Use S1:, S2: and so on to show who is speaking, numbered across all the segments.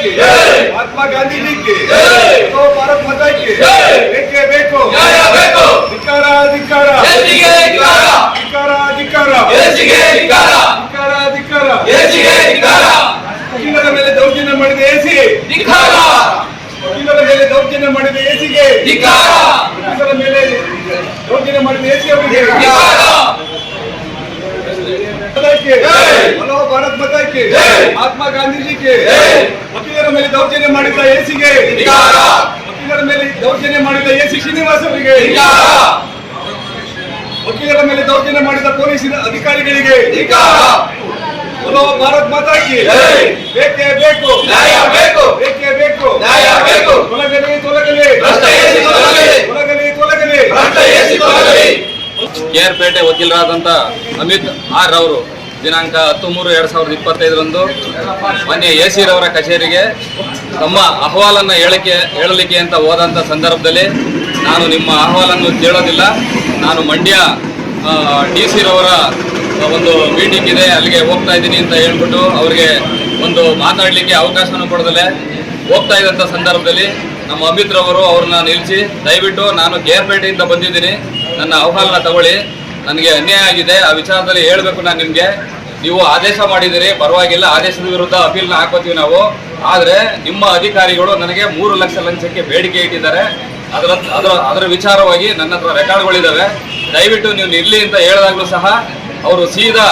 S1: की महात्मा गांधी जी की भारत माता की बेके बेको ಧಿಕ್ಕಾರ ಧಿಕ್ಕಾರ ಧಿಕ್ಕಾರ ಧಿಕ್ಕಾರ ಧಿಕ್ಕಾರ ವಕೀಲರ ಮೇಲೆ ದೌರ್ಜನ್ಯ ಮಾಡಿದ ಎಸಿ ವಕೀಲರ ಮೇಲೆ ದೌರ್ಜನ್ಯ ಮಾಡಿದ ಎಸಿಗೆ ವಕೀಲರ ಮೇಲೆ ದೌರ್ಜನ್ಯ ಮಾಡಿದ ಎಸಿ ಅವರಿಗೆ बोलो भारत माता की महात्मा गांधी जी के वकीलर ಮೇಲೆ ದೌರ್ಜನ್ಯ ಮಾಡಿದ ಎಸಿಗೆ ವಕೀಲರ ಮೇಲೆ ದೌರ್ಜನ್ಯ ಮಾಡಿದ ಎಸಿ ಶ್ರೀನಿವಾಸ್ ಅವರಿಗೆ ವಕೀಲರ ಮೇಲೆ ದೌರ್ಜನ್ಯ ಮಾಡಿದ ಪೊಲೀಸ್ ಅಧಿಕಾರಿಗಳಿಗೆ बोलो भारत माता की ಬೇಕೇ ಬೇಕು ನ್ಯಾಯ ಬೇಕು ಬೇಕೇ ಬೇಕು ನ್ಯಾಯ ಬೇಕು ತೊಲಗಲಿ ತೊಲಗಲಿ ಭ್ರಷ್ಟ ಎಸಿ ತೊಲಗಲಿ ತೊಲಗಲಿ ತೊಲಗಲಿ ಭ್ರಷ್ಟ ಎಸಿ ತೊಲಗಲಿ
S2: ಕೆಆರ್ಪೇಟೆ ವಕೀಲರಾದಂಥ ಅಮಿತ್ ಆರ್ ಅವರು ದಿನಾಂಕ 10/3/2025ರಂದು ಮಾನ್ಯ ಎಸಿ ರವರ ಕಚೇರಿಗೆ ತಮ್ಮ ಅಹವಾಲನ್ನು ಹೇಳಲಿಕ್ಕೆ ಅಂತ ಹೋದಂಥ ಸಂದರ್ಭದಲ್ಲಿ ನಾನು ನಿಮ್ಮ ಅಹವಾಲನ್ನು ಕೇಳೋದಿಲ್ಲ, ನಾನು ಮಂಡ್ಯ DC ರವರ ಒಂದು ಮೀಟಿಂಗ್ ಇದೆ ಅಲ್ಲಿಗೆ ಹೋಗ್ತಾ ಇದ್ದೀನಿ ಅಂತ ಹೇಳ್ಬಿಟ್ಟು ಅವರಿಗೆ ಒಂದು ಮಾತಾಡಲಿಕ್ಕೆ ಅವಕಾಶವನ್ನು ಕೊಡದಲೆ ಹೋಗ್ತಾ ಇದ್ದಂಥ ಸಂದರ್ಭದಲ್ಲಿ ನಮ್ಮ ಅಮಿತ್ ರವರು ಅವ್ರನ್ನ ನಿಲ್ಲಿಸಿ, ದಯವಿಟ್ಟು ನಾನು ಕೆಆರ್ಪೇಟೆಯಿಂದ ಬಂದಿದ್ದೀನಿ, ನನ್ನ ಅಹವಾಲನ್ನ ತಗೊಳ್ಳಿ, ನನಗೆ ಅನ್ಯಾಯ ಆಗಿದೆ, ಆ ವಿಚಾರದಲ್ಲಿ ಹೇಳಬೇಕು ನಾನು ನಿಮಗೆ. ನೀವು ಆದೇಶ ಮಾಡಿದ್ದೀರಿ, ಪರವಾಗಿಲ್ಲ, ಆದೇಶದ ವಿರುದ್ಧ ಅಪೀಲ್ನ ಹಾಕೋತೀವಿ ನಾವು. ಆದರೆ ನಿಮ್ಮ ಅಧಿಕಾರಿಗಳು ನನಗೆ 3 ಲಕ್ಷ ಲಂಚಕ್ಕೆ ಬೇಡಿಕೆ ಇಟ್ಟಿದ್ದಾರೆ. ಅದರ ವಿಚಾರವಾಗಿ ನನ್ನ ಹತ್ರ ರೆಕಾರ್ಡ್ಗಳಿದ್ದಾವೆ. ದಯವಿಟ್ಟು ನೀವು ನಿಲ್ಲಿ ಅಂತ ಹೇಳಿದಾಗಲೂ ಸಹ ಅವರು ಸೀದಾ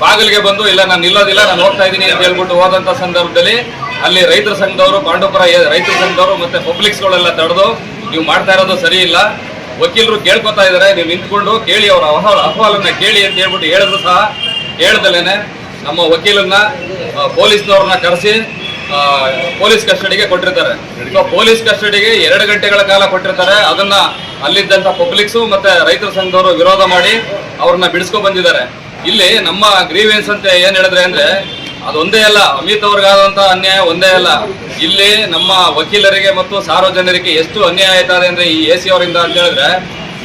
S2: ಬಾಗಿಲಿಗೆ ಬಂದು, ಇಲ್ಲ ನಾನು ನಿಲ್ಲೋದಿಲ್ಲ, ನಾನು ಹೋಗ್ತಾ ಇದ್ದೀನಿ ಅಂತ ಹೇಳ್ಬಿಟ್ಟು ಹೋದಂಥ ಸಂದರ್ಭದಲ್ಲಿ ಅಲ್ಲಿ ರೈತರ ಸಂಘದವರು, ಪಾಂಡವಪುರ ರೈತರ ಸಂಘದವರು ಮತ್ತು ಪಬ್ಲಿಕ್ಸ್ಗಳೆಲ್ಲ ತಡೆದು, ನೀವು ಮಾಡ್ತಾ ಇರೋದು ಸರಿ ಇಲ್ಲ, ವಕೀಲರು ಕೇಳ್ಕೊತಾ ಇದ್ದಾರೆ, ನೀವು ನಿಂತ್ಕೊಂಡು ಕೇಳಿ, ಅವರ ಅಹವಾಲನ್ನ ಕೇಳಿ ಅಂತ ಹೇಳ್ಬಿಟ್ಟು ಹೇಳಿದ್ರು ಸಹ ಹೇಳ್ದಲೇನೆ ನಮ್ಮ ವಕೀಲನ್ನ ಪೊಲೀಸ್ನವ್ರನ್ನ ಕರೆಸಿ ಪೊಲೀಸ್ ಕಸ್ಟಡಿಗೆ ಕೊಟ್ಟಿರ್ತಾರೆ. ಪೊಲೀಸ್ ಕಸ್ಟಡಿಗೆ 2 ಗಂಟೆಗಳ ಕಾಲ ಕೊಟ್ಟಿರ್ತಾರೆ. ಅದನ್ನ ಅಲ್ಲಿದ್ದಂಥ ಪಬ್ಲಿಕ್ಸು ಮತ್ತೆ ರೈತರ ಸಂಘದವರು ವಿರೋಧ ಮಾಡಿ ಅವ್ರನ್ನ ಬಿಡಿಸ್ಕೊ ಬಂದಿದ್ದಾರೆ. ಇಲ್ಲಿ ನಮ್ಮ ಗ್ರೀವೆನ್ಸ್ ಅಂತ ಏನ್ ಹೇಳಿದ್ರೆ ಅಂದ್ರೆ ಅದೊಂದೇ ಅಲ್ಲ, ಅಮಿತ್ ಅವ್ರಿಗಾದಂಥ ಅನ್ಯಾಯ ಒಂದೇ ಅಲ್ಲ, ಇಲ್ಲಿ ನಮ್ಮ ವಕೀಲರಿಗೆ ಮತ್ತು ಸಾರ್ವಜನಿಕರಿಗೆ ಎಷ್ಟು ಅನ್ಯಾಯ ಆಯ್ತದೆ ಅಂದ್ರೆ ಈ ಎಸಿ ಅವರಿಂದ ಅಂತ ಹೇಳಿದ್ರೆ,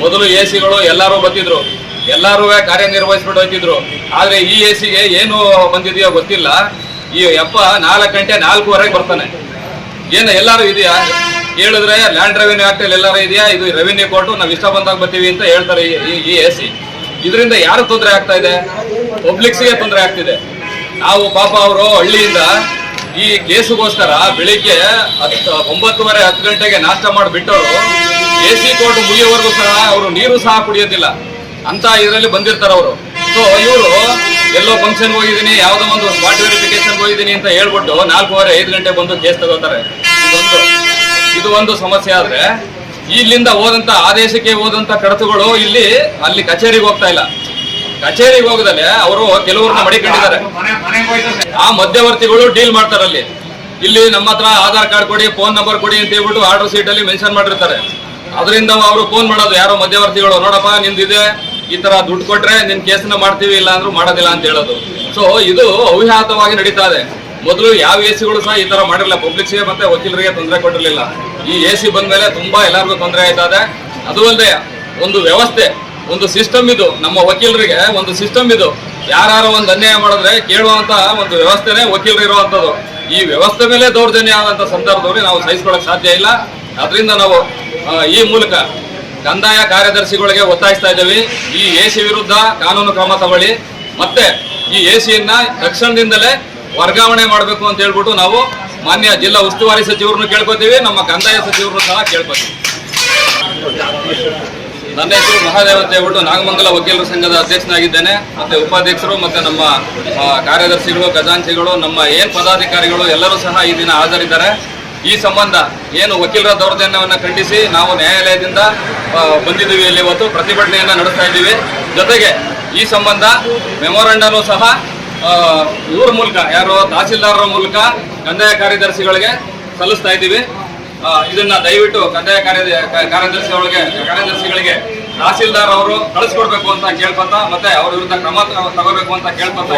S2: ಮೊದಲು ಎಸಿಗಳು ಎಲ್ಲರೂ ಬಂದಿದ್ರು, ಎಲ್ಲರೂ ಕಾರ್ಯನಿರ್ವಹಿಸ್ಬಿಟ್ಟು ಹೋಗ್ತಿದ್ರು. ಆದ್ರೆ ಈ ಎಸಿಗೆ ಏನು ಬಂದಿದೆಯೋ ಗೊತ್ತಿಲ್ಲ, ಈ ಯಪ್ಪ 4 ಗಂಟೆ 4:15 ಬರ್ತಾನೆ. ಏನು ಎಲ್ಲರೂ ಇದೆಯಾ ಹೇಳಿದ್ರೆ ಲ್ಯಾಂಡ್ ರೆವಿನ್ಯೂ ಆಕ್ಟ್ ಅಲ್ಲಿ ಎಲ್ಲರೂ ಇದೆಯಾ, ಇದು ರೆವಿನ್ಯೂ ಕೋರ್ಟು, ನಾವು ಇಷ್ಟ ಬಂದಾಗ ಬರ್ತೀವಿ ಅಂತ ಹೇಳ್ತಾರೆ ಈ ಎಸಿ. ಇದರಿಂದ ಯಾರು ತೊಂದರೆ ಆಗ್ತಾ ಇದೆ? ಪಬ್ಲಿಕ್ಸ್ಗೆ ತೊಂದರೆ ಆಗ್ತಿದೆ. ನಾವು ಪಾಪ ಅವರು ಹಳ್ಳಿಯಿಂದ ಈ ಕೇಸಿಗೋಸ್ಕರ ಬೆಳಿಗ್ಗೆ 9:30 10 ಗಂಟೆಗೆ ನಾಷ್ಟ ಮಾಡಿಬಿಟ್ಟವರು ಎಸಿ ಕೋರ್ಟ್ ಮುಗಿಯೋವರೆಗೂ ಸಹ ಅವರು ನೀರು ಸಹ ಕುಡಿಯೋದಿಲ್ಲ ಅಂತ ಇದರಲ್ಲಿ ಬಂದಿರ್ತಾರೆ ಅವರು. ಸೊ ಇವರು ಎಲ್ಲೋ ಫಂಕ್ಷನ್ ಹೋಗಿದ್ದೀನಿ, ಯಾವುದೋ ಒಂದು ಸ್ಪಾಟ್ ವೆರಿಫಿಕೇಶನ್ ಹೋಗಿದ್ದೀನಿ ಅಂತ ಹೇಳ್ಬಿಟ್ಟು 4:15 5 ಗಂಟೆ ಬಂದು ಕೇಸ್ ತಗೋತಾರೆ. ಇದು ಒಂದು ಸಮಸ್ಯೆ. ಆದ್ರೆ ಇಲ್ಲಿಂದ ಹೋದಂತ ಆದೇಶಕ್ಕೆ ಹೋದಂತ ಕಡತಗಳು ಅಲ್ಲಿ ಕಚೇರಿಗೆ ಹೋಗ್ತಾ ಇಲ್ಲ. ಕಚೇರಿಗೆ ಹೋಗದಲ್ಲೇ ಅವರು ಕೆಲವ್ರನ್ನ ಮಡಿಕೊಂಡಿದ್ದಾರೆ. ಆ ಮಧ್ಯವರ್ತಿಗಳು ಡೀಲ್ ಮಾಡ್ತಾರೆ ಇಲ್ಲಿ ನಮ್ಮ ಹತ್ರ ಆಧಾರ್ ಕಾರ್ಡ್ ಕೊಡಿ, ಫೋನ್ ನಂಬರ್ ಕೊಡಿ ಅಂತ ಹೇಳ್ಬಿಟ್ಟು ಆರ್ಡರ್ ಶೀಟ್ ಅಲ್ಲಿ ಮೆನ್ಷನ್ ಮಾಡಿರ್ತಾರೆ. ಅದರಿಂದ ಅವರು ಫೋನ್ ಮಾಡೋದು ಯಾರೋ ಮಧ್ಯವರ್ತಿಗಳು, ನೋಡಪ್ಪ ನಿಂದಿದೆ, ಈ ತರ ದುಡ್ಡು ಕೊಟ್ರೆ ನಿನ್ ಕೇಸನ್ನ ಮಾಡ್ತೀವಿ, ಇಲ್ಲ ಅಂದ್ರೂ ಮಾಡೋದಿಲ್ಲ ಅಂತ ಹೇಳೋದು. ಸೊ ಇದು ಅವ್ಯಾಹತವಾಗಿ ನಡೀತಾ ಇದೆ. ಮೊದಲು ಯಾವ ಎಸಿಗಳು ಸಹ ಈ ತರ ಮಾಡಿರಲಿಲ್ಲ, ಪಬ್ಲಿಕ್ಸ್ಗೆ ಮತ್ತೆ ವಕೀಲರಿಗೆ ತೊಂದರೆ ಕೊಟ್ಟಿರಲಿಲ್ಲ. ಈ ಎಸಿ ಬಂದ್ಮೇಲೆ ತುಂಬಾ ಎಲ್ಲರಿಗೂ ತೊಂದರೆ ಆಯ್ತಾ ಇದೆ. ಅದು ಅಲ್ಲದೆ ಒಂದು ವ್ಯವಸ್ಥೆ, ಒಂದು ಸಿಸ್ಟಮ್ ಇದು, ನಮ್ಮ ವಕೀಲರಿಗೆ ಒಂದು ಸಿಸ್ಟಮ್ ಇದು. ಯಾರು ಒಂದು ಅನ್ಯಾಯ ಮಾಡಿದ್ರೆ ಕೇಳುವಂತ ಒಂದು ವ್ಯವಸ್ಥೆನೇ ವಕೀಲರು ಇರುವಂತದ್ದು. ಈ ವ್ಯವಸ್ಥೆ ಮೇಲೆ ದೌರ್ಜನ್ಯ ಆದಂತ ಸಂದರ್ಭದಲ್ಲಿ ನಾವು ಸಹಿಸ್ಕೊಳ್ಳಕ್ ಸಾಧ್ಯ ಇಲ್ಲ. ಅದರಿಂದ ನಾವು ಈ ಮೂಲಕ ಕಂದಾಯ ಕಾರ್ಯದರ್ಶಿಗಳಿಗೆ ಒತ್ತಾಯಿಸ್ತಾ ಇದ್ದೀವಿ, ಈ ಎಸಿ ವಿರುದ್ಧ ಕಾನೂನು ಕ್ರಮ ತಗೊಳ್ಳಿ, ಮತ್ತೆ ಈ ಎಸಿಯನ್ನ ತಕ್ಷಣದಿಂದಲೇ ವರ್ಗಾವಣೆ ಮಾಡಬೇಕು ಅಂತ ಹೇಳ್ಬಿಟ್ಟು ನಾವು ಮಾನ್ಯ ಜಿಲ್ಲಾ ಉಸ್ತುವಾರಿ ಸಚಿವರನ್ನು ಕೇಳ್ಕೊತೀವಿ, ನಮ್ಮ ಕಂದಾಯ ಸಚಿವರನ್ನು ಸಹ ಕೇಳ್ಕೊತೀವಿ. ನನ್ನ ಹೆಸರು ಮಹಾದೇವ್ ಅಂತ ಹೇಳ್ಬಿಟ್ಟು ನಾಗಮಂಗಲ ವಕೀಲರ ಸಂಘದ ಅಧ್ಯಕ್ಷನಾಗಿದ್ದೇನೆ. ಮತ್ತೆ ಉಪಾಧ್ಯಕ್ಷರು ಮತ್ತೆ ನಮ್ಮ ಕಾರ್ಯದರ್ಶಿಗಳು, ಖಜಾಂಚಿಗಳು, ನಮ್ಮ ಪದಾಧಿಕಾರಿಗಳು ಎಲ್ಲರೂ ಸಹ ಈ ದಿನ ಹಾಜರಿದ್ದಾರೆ. ಈ ಸಂಬಂಧ ಏನು ವಕೀಲರ ದೌರ್ಜನ್ಯವನ್ನು ಖಂಡಿಸಿ ನಾವು ನ್ಯಾಯಾಲಯದಿಂದ ಬಂದಿದ್ದೀವಿ, ಇಲ್ಲಿ ಇವತ್ತು ಪ್ರತಿಭಟನೆಯನ್ನು ನಡೆಸ್ತಾ ಇದ್ದೀವಿ. ಜೊತೆಗೆ ಈ ಸಂಬಂಧ ಮೆಮೊರಂಡಮ್ ಸಹ ಇವರ ಮೂಲಕ, ಯಾರು ತಹಸೀಲ್ದಾರರ ಮೂಲಕ ಕಂದಾಯ ಕಾರ್ಯದರ್ಶಿಗಳಿಗೆ ಸಲ್ಲಿಸ್ತಾ ಇದ್ದೀವಿ. ಇದನ್ನ ದಯವಿಟ್ಟು ಕಂದಾಯ ಕಾರ್ಯದರ್ಶಿಗಳಿಗೆ ತಹಸೀಲ್ದಾರ್ ಅವರು ಕಳಿಸ್ಕೊಡ್ಬೇಕು ಅಂತ ಕೇಳ್ಕೊಂತ, ಮತ್ತೆ ಅವ್ರ ವಿರುದ್ಧ ಕ್ರಮ ತಗೋಬೇಕು ಅಂತ ಕೇಳ್ಕೊಂತ